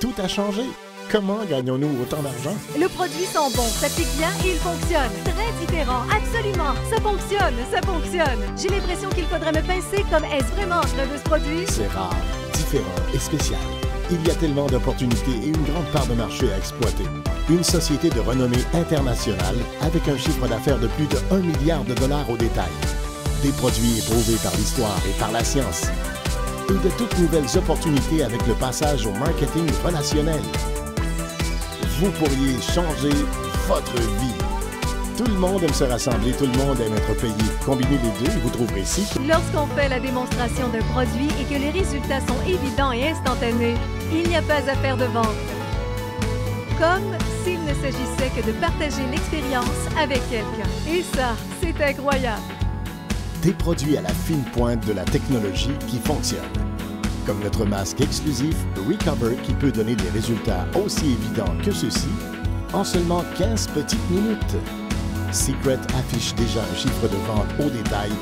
Tout a changé. Comment gagnons-nous autant d'argent? Le produit sent bon, ça pique bien et il fonctionne. Très différent, absolument. Ça fonctionne, ça fonctionne. J'ai l'impression qu'il faudrait me pincer comme est-ce vraiment je veux ce produit? C'est rare, différent et spécial. Il y a tellement d'opportunités et une grande part de marché à exploiter. Une société de renommée internationale avec un chiffre d'affaires de plus de 1 milliard de dollars au détail. Des produits éprouvés par l'histoire et par la science. Et de toutes nouvelles opportunités avec le passage au marketing relationnel. Vous pourriez changer votre vie. Tout le monde aime se rassembler, tout le monde aime être payé. Combinez les deux et vous trouverez ici. Lorsqu'on fait la démonstration d'un produit et que les résultats sont évidents et instantanés, il n'y a pas à faire de vente. Comme s'il ne s'agissait que de partager l'expérience avec quelqu'un. Et ça, c'est incroyable. Des produits à la fine pointe de la technologie qui fonctionnent. Comme notre masque exclusif Recover qui peut donner des résultats aussi évidents que ceux-ci en seulement 15 petites minutes. Secret affiche déjà un chiffre de vente au détail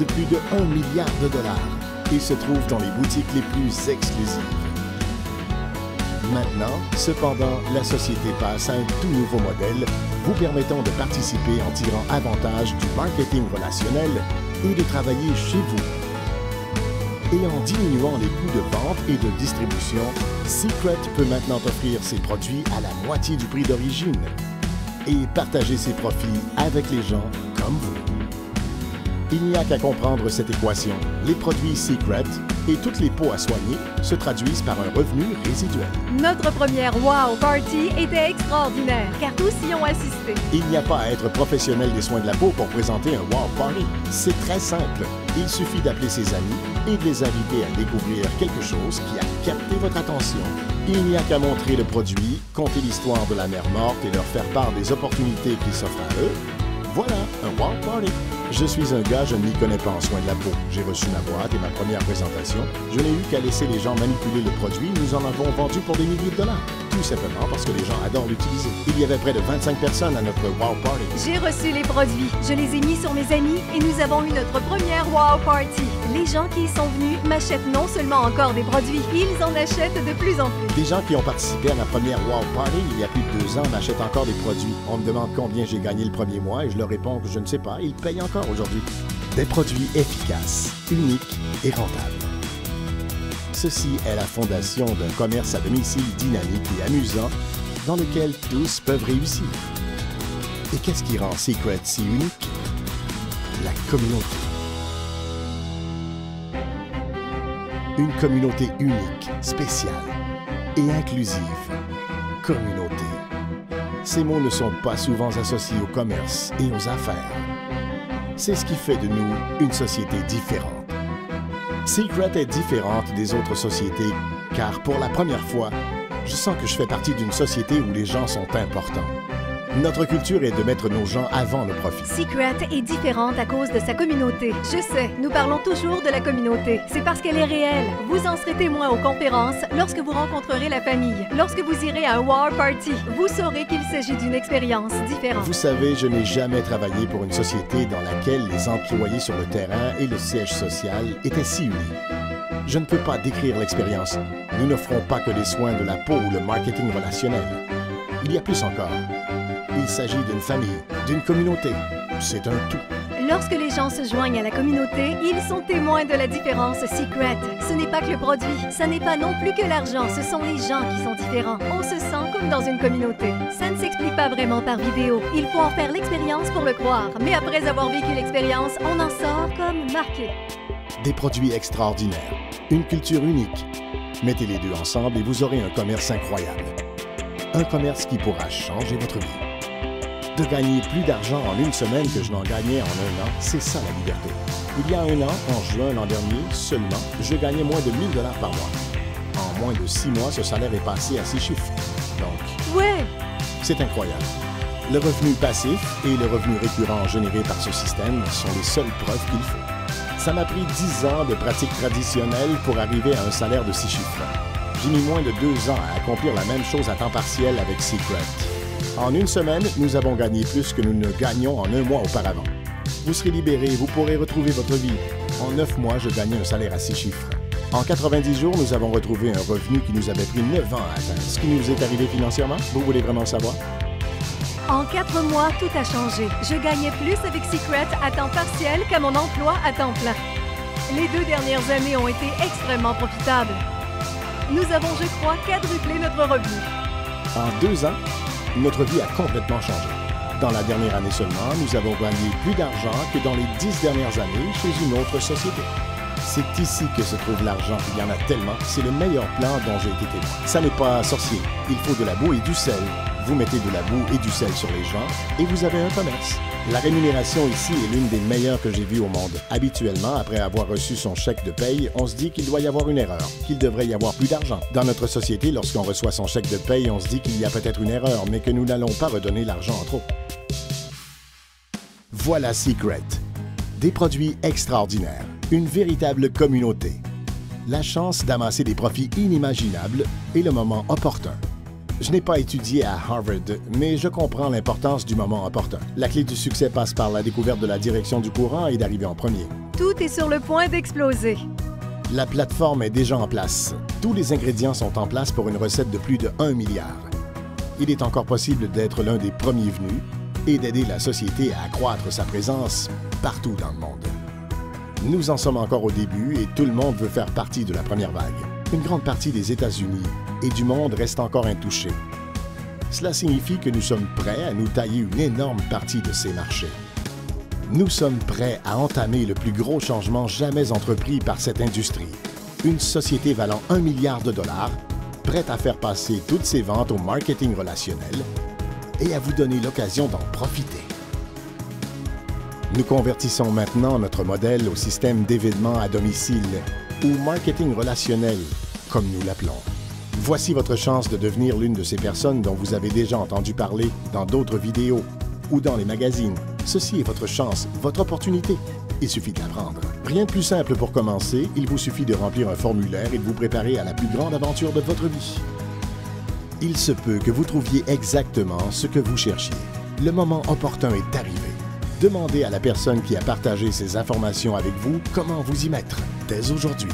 de plus de 1 milliard de dollars et se trouve dans les boutiques les plus exclusives. Maintenant, cependant, la société passe à un tout nouveau modèle vous permettant de participer en tirant avantage du marketing relationnel et de travailler chez vous. Et en diminuant les coûts de vente et de distribution, Secret peut maintenant offrir ses produits à la moitié du prix d'origine et partager ses profits avec les gens comme vous. Il n'y a qu'à comprendre cette équation. Les produits Secret et toutes les peaux à soigner se traduisent par un revenu résiduel. Notre première Wow Party était extraordinaire, car tous y ont assisté. Il n'y a pas à être professionnel des soins de la peau pour présenter un Wow Party. C'est très simple. Il suffit d'appeler ses amis et de les inviter à découvrir quelque chose qui a capté votre attention. Il n'y a qu'à montrer le produit, conter l'histoire de la mère morte et leur faire part des opportunités qui s'offrent à eux. Voilà, un Wow Party. Je suis un gars, je ne m'y connais pas en soins de la peau. J'ai reçu ma boîte et ma première présentation. Je n'ai eu qu'à laisser les gens manipuler le produit. Nous en avons vendu pour des milliers de dollars. Tout simplement parce que les gens adorent l'utiliser. Il y avait près de 25 personnes à notre Wow Party. J'ai reçu les produits, je les ai mis sur mes amis et nous avons eu notre première Wow Party. Les gens qui y sont venus m'achètent non seulement encore des produits, ils en achètent de plus en plus. Des gens qui ont participé à ma première Wow Party il y a plus de 2 ans m'achètent encore des produits. On me demande combien j'ai gagné le premier mois et je leur réponds que je ne sais pas. Ils payent encore aujourd'hui. Des produits efficaces, uniques et rentables. Ceci est la fondation d'un commerce à domicile dynamique et amusant dans lequel tous peuvent réussir. Et qu'est-ce qui rend Secret si unique? La communauté. Une communauté unique, spéciale et inclusive. Communauté. Ces mots ne sont pas souvent associés au commerce et aux affaires. C'est ce qui fait de nous une société différente. Secret est différente des autres sociétés car pour la première fois, je sens que je fais partie d'une société où les gens sont importants. Notre culture est de mettre nos gens avant le profit. Secret est différente à cause de sa communauté. Je sais, nous parlons toujours de la communauté. C'est parce qu'elle est réelle. Vous en serez témoin aux conférences lorsque vous rencontrerez la famille. Lorsque vous irez à un Wow Party, vous saurez qu'il s'agit d'une expérience différente. Vous savez, je n'ai jamais travaillé pour une société dans laquelle les employés sur le terrain et le siège social étaient si unis. Je ne peux pas décrire l'expérience. Nous n'offrons pas que les soins de la peau ou le marketing relationnel. Il y a plus encore. Il s'agit d'une famille, d'une communauté. C'est un tout. Lorsque les gens se joignent à la communauté, ils sont témoins de la différence Secret. Ce n'est pas que le produit, ce n'est pas non plus que l'argent, ce sont les gens qui sont différents. On se sent comme dans une communauté. Ça ne s'explique pas vraiment par vidéo. Il faut en faire l'expérience pour le croire. Mais après avoir vécu l'expérience, on en sort comme marqué. Des produits extraordinaires, une culture unique. Mettez les deux ensemble et vous aurez un commerce incroyable. Un commerce qui pourra changer votre vie. De gagner plus d'argent en une semaine que je n'en gagnais en un an, c'est ça la liberté. Il y a un an, en juin l'an dernier, seulement, je gagnais moins de 1 000 $ par mois. En moins de 6 mois, ce salaire est passé à 6 chiffres. Donc, ouais, c'est incroyable. Le revenu passif et le revenu récurrent généré par ce système sont les seules preuves qu'il faut. Ça m'a pris 10 ans de pratique traditionnelle pour arriver à un salaire de 6 chiffres. J'ai mis moins de 2 ans à accomplir la même chose à temps partiel avec Secret. En une semaine, nous avons gagné plus que nous ne gagnions en un mois auparavant. Vous serez libéré, vous pourrez retrouver votre vie. En 9 mois, je gagnais un salaire à 6 chiffres. En 90 jours, nous avons retrouvé un revenu qui nous avait pris 9 ans à atteindre. Ce qui nous est arrivé financièrement, vous voulez vraiment savoir? En 4 mois, tout a changé. Je gagnais plus avec Secret à temps partiel qu'à mon emploi à temps plein. Les 2 dernières années ont été extrêmement profitables. Nous avons, je crois, quadruplé notre revenu. En 2 ans, notre vie a complètement changé. Dans la dernière année seulement, nous avons gagné plus d'argent que dans les 10 dernières années chez une autre société. C'est ici que se trouve l'argent. Il y en a tellement. C'est le meilleur plan dont j'ai été témoin. Ça n'est pas sorcier. Il faut de la boue et du sel. Vous mettez de la boue et du sel sur les gens et vous avez un commerce. La rémunération ici est l'une des meilleures que j'ai vues au monde. Habituellement, après avoir reçu son chèque de paye, on se dit qu'il doit y avoir une erreur, qu'il devrait y avoir plus d'argent. Dans notre société, lorsqu'on reçoit son chèque de paye, on se dit qu'il y a peut-être une erreur, mais que nous n'allons pas redonner l'argent en trop. Voilà Secret. Des produits extraordinaires. Une véritable communauté. La chance d'amasser des profits inimaginables et le moment opportun. Je n'ai pas étudié à Harvard, mais je comprends l'importance du moment opportun. La clé du succès passe par la découverte de la direction du courant et d'arriver en premier. Tout est sur le point d'exploser. La plateforme est déjà en place. Tous les ingrédients sont en place pour une recette de plus de 1 milliard. Il est encore possible d'être l'un des premiers venus et d'aider la société à accroître sa présence partout dans le monde. Nous en sommes encore au début et tout le monde veut faire partie de la première vague. Une grande partie des États-Unis et du monde reste encore intouchée. Cela signifie que nous sommes prêts à nous tailler une énorme partie de ces marchés. Nous sommes prêts à entamer le plus gros changement jamais entrepris par cette industrie. Une société valant 1 milliard de dollars, prête à faire passer toutes ses ventes au marketing relationnel et à vous donner l'occasion d'en profiter. Nous convertissons maintenant notre modèle au système d'événements à domicile ou marketing relationnel, comme nous l'appelons. Voici votre chance de devenir l'une de ces personnes dont vous avez déjà entendu parler dans d'autres vidéos ou dans les magazines. Ceci est votre chance, votre opportunité. Il suffit de la prendre. Rien de plus simple pour commencer, il vous suffit de remplir un formulaire et de vous préparer à la plus grande aventure de votre vie. Il se peut que vous trouviez exactement ce que vous cherchiez. Le moment opportun est arrivé. Demandez à la personne qui a partagé ces informations avec vous comment vous y mettre dès aujourd'hui.